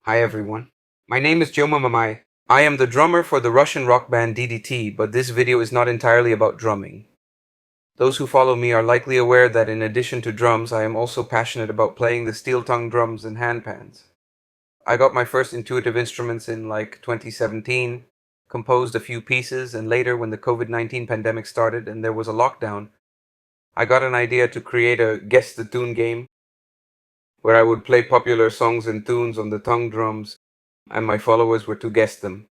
Hi everyone. My name is Tema Mamai. I am the drummer for the Russian rock band DDT, but this video is not entirely about drumming. Those who follow me are likely aware that in addition to drums, I am also passionate about playing the steel tongue drums and handpans. I got my first intuitive instruments in 2017, composed a few pieces, and later when the COVID-19 pandemic started and there was a lockdown, I got an idea to create a Guess the Tune game where I would play popular songs and tunes on the tongue drums and my followers were to guess them.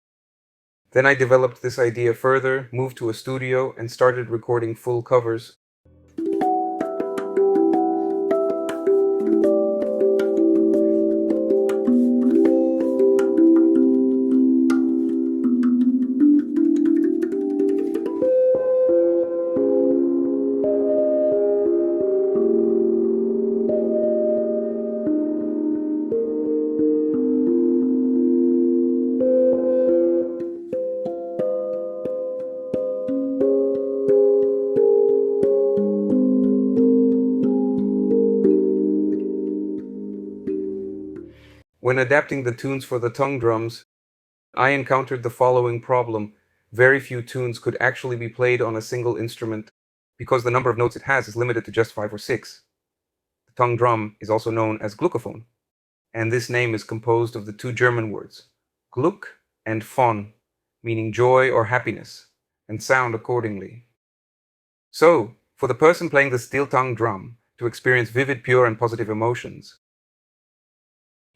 Then I developed this idea further, moved to a studio, and started recording full covers. When adapting the tunes for the tongue drums, I encountered the following problem. Very few tunes could actually be played on a single instrument because the number of notes it has is limited to just 5 or 6. The tongue drum is also known as Gluckophone, and this name is composed of the two German words, Gluck and Phon, meaning joy or happiness, and sound accordingly. So, for the person playing the steel tongue drum to experience vivid, pure, and positive emotions,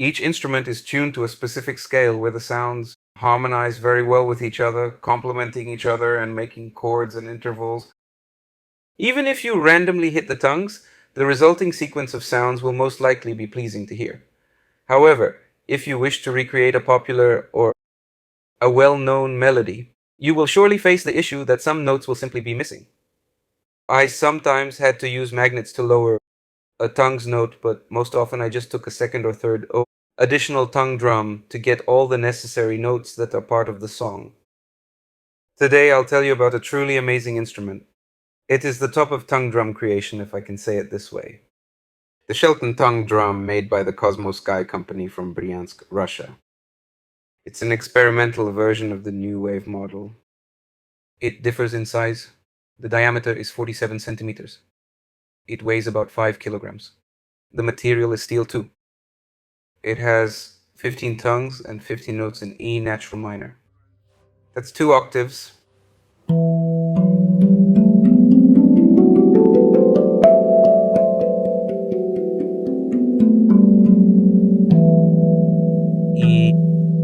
each instrument is tuned to a specific scale where the sounds harmonize very well with each other, complementing each other and making chords and intervals. Even if you randomly hit the tongues, the resulting sequence of sounds will most likely be pleasing to hear. However, if you wish to recreate a popular or a well-known melody, you will surely face the issue that some notes will simply be missing. I sometimes had to use magnets to lower a tongue's note, but most often I just took a second or third additional tongue drum to get all the necessary notes that are part of the song. Today I'll tell you about a truly amazing instrument. It is the top of tongue drum creation, if I can say it this way. The Shelton tongue drum made by the Kosmosky company from Bryansk, Russia. It's an experimental version of the new wave model. It differs in size. The diameter is 47 centimeters. It weighs about 5 kilograms. The material is steel too. It has 15 tongues and 15 notes in E natural minor. That's 2 octaves. E,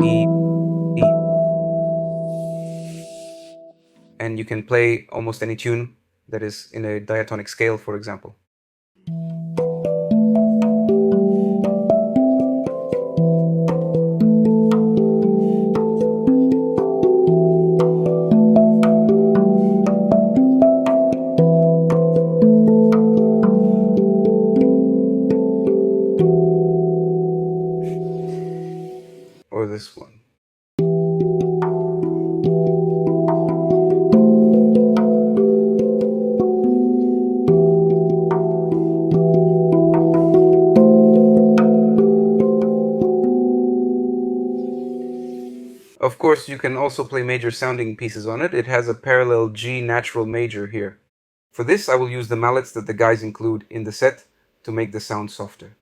E, E. And you can play almost any tune that is in a diatonic scale, for example. Or this one. Of course, you can also play major sounding pieces on it. It has a parallel G natural major here. For this, I will use the mallets that the guys include in the set to make the sound softer.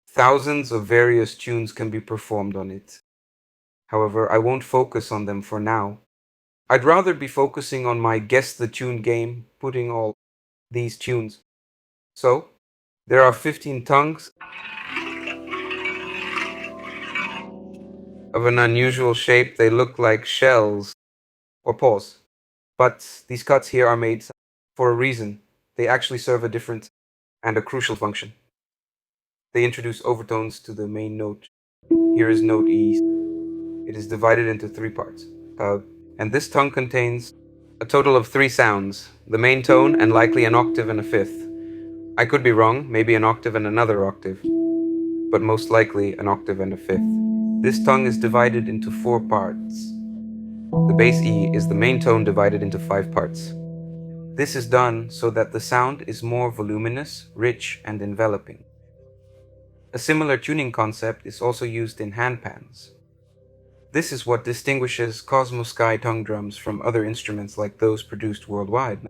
Thousands of various tunes can be performed on it. However, I won't focus on them for now. I'd rather be focusing on my Guess the Tune game, putting all these tunes. So, there are 15 tongues of an unusual shape. They look like shells or paws. But these cuts here are made for a reason. They actually serve a different and a crucial function. They introduce overtones to the main note. Here is note E. It is divided into 3 parts. And this tongue contains a total of 3 sounds, the main tone and likely an octave and a fifth. I could be wrong, maybe an octave and another octave, but most likely an octave and a fifth. This tongue is divided into 4 parts. The bass E is the main tone divided into 5 parts. This is done so that the sound is more voluminous, rich, and enveloping. A similar tuning concept is also used in handpans. This is what distinguishes Kosmosky tongue drums from other instruments like those produced worldwide.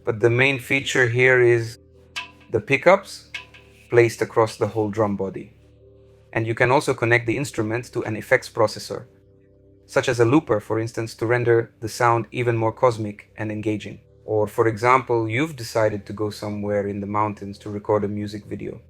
But the main feature here is the pickups placed across the whole drum body. And you can also connect the instrument to an effects processor, such as a looper, for instance, to render the sound even more cosmic and engaging. Or, for example, you've decided to go somewhere in the mountains to record a music video.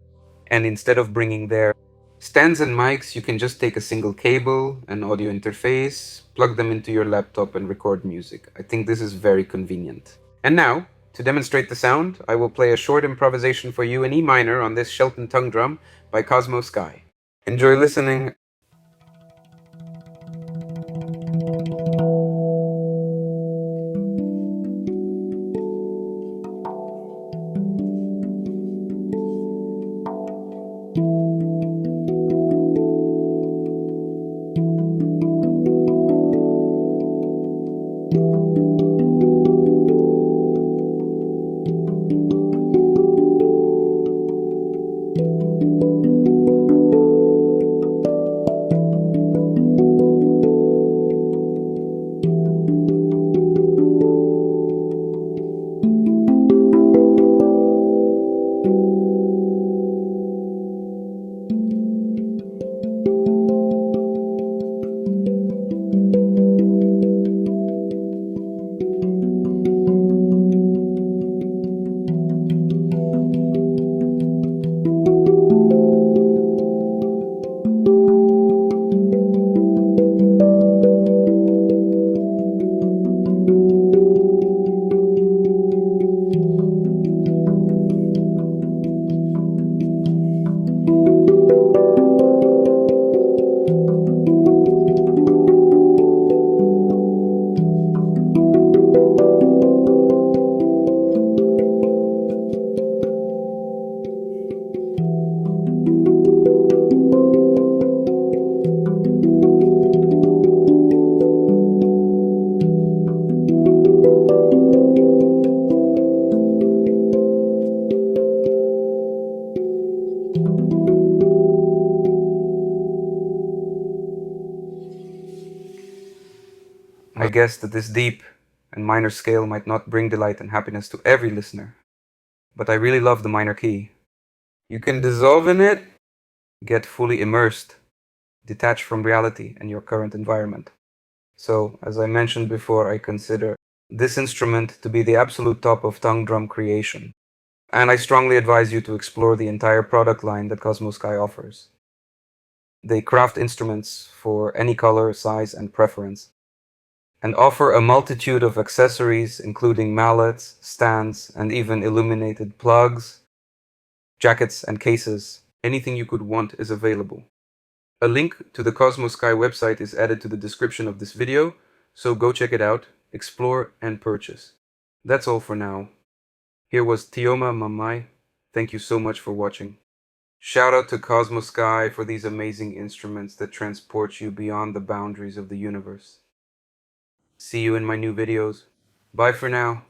And instead of bringing their stands and mics, you can just take a single cable, an audio interface, plug them into your laptop and record music. I think this is very convenient. And now, to demonstrate the sound, I will play a short improvisation for you in E minor on this Shelton tongue drum by Kosmosky. Enjoy listening. I guess that this deep and minor scale might not bring delight and happiness to every listener, but I really love the minor key. You can dissolve in it, get fully immersed, detach from reality and your current environment. So, as I mentioned before, I consider this instrument to be the absolute top of tongue drum creation. And I strongly advise you to explore the entire product line that Kosmosky offers. They craft instruments for any color, size, and preference, and offer a multitude of accessories including mallets, stands, and even illuminated plugs, jackets, and cases. Anything you could want is available. A link to the Kosmosky website is added to the description of this video, so go check it out, explore, and purchase. That's all for now. Here was Tema Mamai. Thank you so much for watching. Shout out to Kosmosky for these amazing instruments that transport you beyond the boundaries of the universe. See you in my new videos. Bye for now.